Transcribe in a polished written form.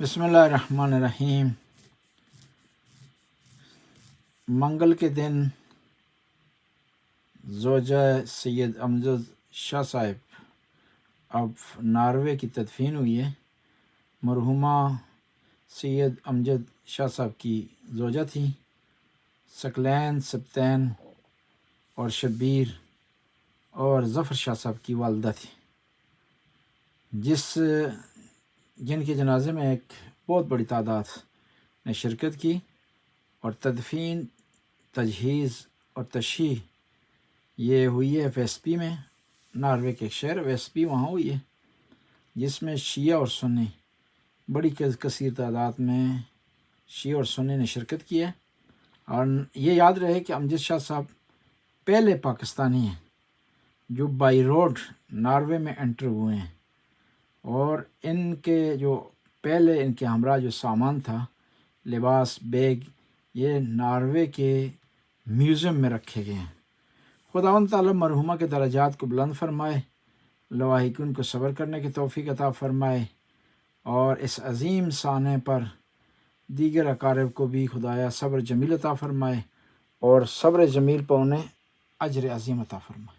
بسم اللہ الرحمن الرحیم۔ منگل کے دن زوجہ سید امجد شاہ صاحب اب ناروے کی تدفین ہوئی ہے۔ مرحومہ سید امجد شاہ صاحب کی زوجہ تھی، ثقلین، سبطین اور شبیر اور ظفر شاہ صاحب کی والدہ تھی، جن کے جنازے میں ایک بہت بڑی تعداد نے شرکت کی، اور تدفین، تجہیز اور تشییع یہ ہوئی ہے ویسبی میں، ناروے کے ایک شہر ویسبی، وہاں ہوئی ہے، جس میں شیعہ اور سنی بڑی کثیر تعداد میں شیعہ اور سنی نے شرکت کی ہے۔ اور یہ یاد رہے کہ امجد شاہ صاحب پہلے پاکستانی ہیں جو بائی روڈ ناروے میں انٹر ہوئے ہیں، اور ان کے جو پہلے ان کے ہمراہ جو سامان تھا، لباس، بیگ، یہ ناروے کے میوزیم میں رکھے گئے ہیں۔ خداوند تعالیٰ مرحومہ کے درجات کو بلند فرمائے، لواحقین کو صبر کرنے کی توفیق عطا فرمائے، اور اس عظیم سانحے پر دیگر اقارب کو بھی خدایا صبر جمیل عطا فرمائے، اور صبر جمیل پر انہیں اجر عظیم عطا فرمائے۔